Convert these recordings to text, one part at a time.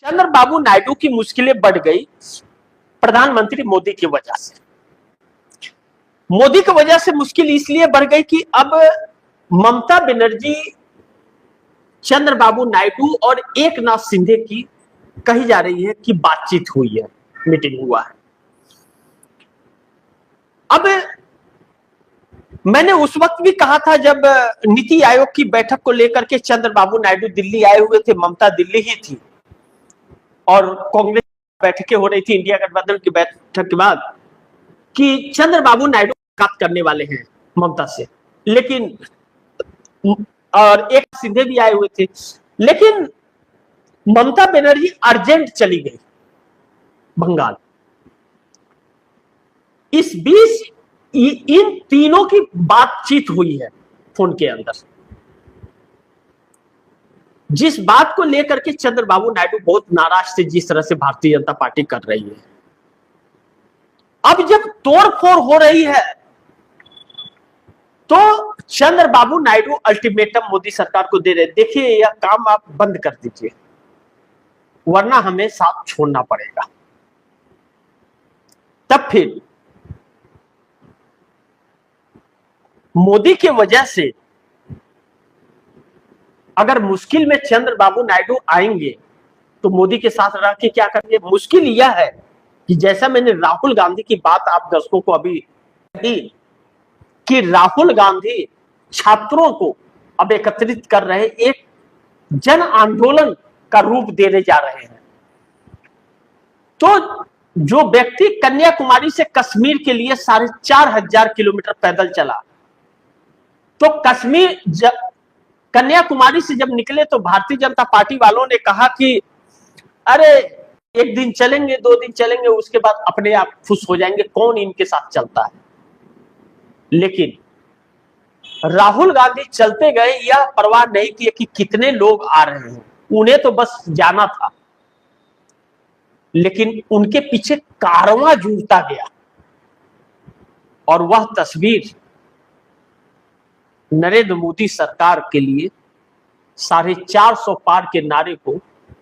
चंद्रबाबू नायडू की मुश्किलें बढ़ गई प्रधानमंत्री मोदी की वजह से। मोदी की वजह से मुश्किल इसलिए बढ़ गई कि अब ममता बनर्जी, चंद्रबाबू नायडू और एकनाथ शिंदे की कही जा रही है कि बातचीत हुई है, मीटिंग हुआ है। अब मैंने उस वक्त भी कहा था जब नीति आयोग की बैठक को लेकर के चंद्रबाबू नायडू दिल्ली आए हुए थे, ममता दिल्ली ही थी और कांग्रेस बैठकें हो रही थी इंडिया गठबंधन की बैठक के बाद, कि चंद्रबाबू नायडू बात करने वाले हैं ममता से, लेकिन और एक सिंधे भी आए हुए थे, लेकिन ममता बनर्जी अर्जेंट चली गई बंगाल। इस बीच इन तीनों की बातचीत हुई है फोन के अंदर, जिस बात को लेकर के चंद्रबाबू नायडू बहुत नाराज थे, जिस तरह से भारतीय जनता पार्टी कर रही है। अब जब तोड़फोड़ हो रही है तो चंद्रबाबू नायडू अल्टीमेटम मोदी सरकार को दे रहे, देखिए यह काम आप बंद कर दीजिए वरना हमें साथ छोड़ना पड़ेगा। तब फिर मोदी की वजह से अगर मुश्किल में चंद्रबाबू नायडू आएंगे तो मोदी के साथ रह के क्या करेंगे। मुश्किल यह है कि जैसा मैंने राहुल गांधी की बात आप दर्शकों को अभी कही कि राहुल गांधी छात्रों को अब एकत्रित कर रहे, एक जन आंदोलन का रूप देने जा रहे हैं। तो जो व्यक्ति कन्याकुमारी से कश्मीर के लिए 4,500 किलोमीटर पैदल चला, तो कश्मीर कन्याकुमारी से जब निकले तो भारतीय जनता पार्टी वालों ने कहा कि अरे एक दिन चलेंगे, 2 दिन चलेंगे, उसके बाद अपने आप खुश हो जाएंगे, कौन इनके साथ चलता है। लेकिन राहुल गांधी चलते गए, यह परवाह नहीं की कि कितने लोग आ रहे हैं, उन्हें तो बस जाना था, लेकिन उनके पीछे कारवां जुड़ता गया और वह तस्वीर नरेंद्र मोदी सरकार के लिए 450 पार के नारे को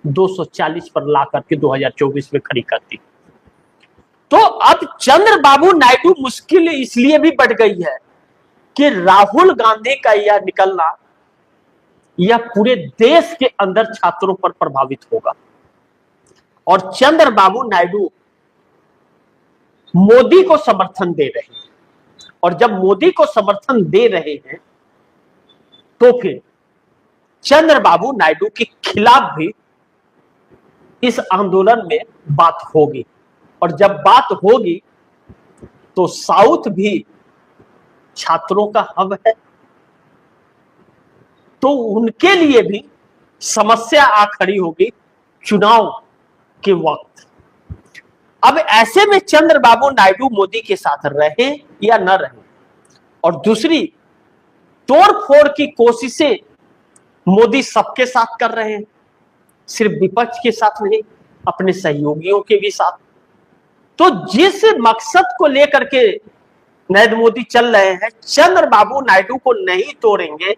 240 पर ला करके 2024 में खड़ी करती। तो अब चंद्रबाबू नायडू मुश्किल इसलिए भी बढ़ गई है कि राहुल गांधी का यह निकलना यह पूरे देश के अंदर छात्रों पर प्रभावित होगा और चंद्रबाबू नायडू मोदी को समर्थन दे रहे हैं, और जब मोदी को समर्थन दे रहे हैं तो फिर चंद्रबाबू नायडू के खिलाफ भी इस आंदोलन में बात होगी, और जब बात होगी तो साउथ भी छात्रों का हब है, तो उनके लिए भी समस्या आ खड़ी होगी चुनाव के वक्त। अब ऐसे में चंद्रबाबू नायडू मोदी के साथ रहे या न रहे, और दूसरी तोड़फोड़ की कोशिशें मोदी सबके साथ कर रहे हैं, सिर्फ विपक्ष के साथ नहीं, अपने सहयोगियों के भी साथ। तो जिस मकसद को लेकर के नरेंद्र मोदी चल रहे हैं, चंद्रबाबू नायडू को नहीं तोड़ेंगे,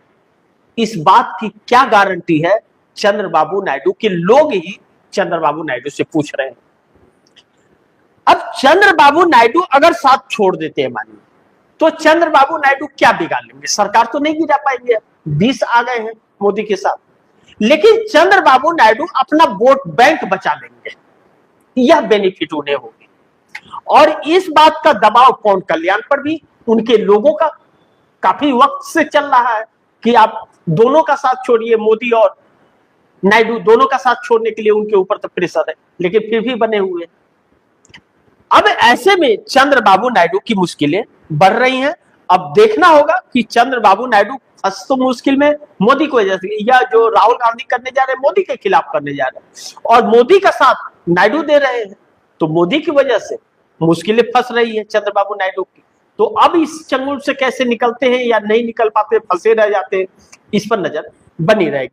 इस बात की क्या गारंटी है। चंद्रबाबू नायडू के लोग ही चंद्रबाबू नायडू से पूछ रहे हैं। अब चंद्रबाबू नायडू अगर साथ छोड़ देते हैं मानिए, तो चंद्रबाबू नायडू क्या बिगाड़ लेंगे, सरकार तो नहीं गिरा पाएंगे, 20 आ गए हैं मोदी के साथ, लेकिन चंद्रबाबू नायडू अपना वोट बैंक बचा लेंगे, यह बेनिफिट उन्हें होगी। और इस बात का दबाव पवन कल्याण पर भी उनके लोगों का काफी वक्त से चल रहा है कि आप दोनों का साथ छोड़िए, मोदी और नायडू दोनों का साथ छोड़ने के लिए उनके ऊपर तो प्रेशर है, लेकिन फिर भी बने हुए। अब ऐसे में चंद्रबाबू नायडू की मुश्किलें बढ़ रही हैं। अब देखना होगा कि चंद्रबाबू नायडू फंस तो मुश्किल में मोदी की वजह से, या जो राहुल गांधी करने जा रहे हैं मोदी के खिलाफ करने जा रहे हैं, और मोदी का साथ नायडू दे रहे हैं, तो मोदी की वजह से मुश्किलें फंस रही है चंद्रबाबू नायडू की। तो अब इस चंगुल से कैसे निकलते हैं या नहीं निकल पाते, फंसे रह जाते हैं, इस पर नजर बनी रहेगी।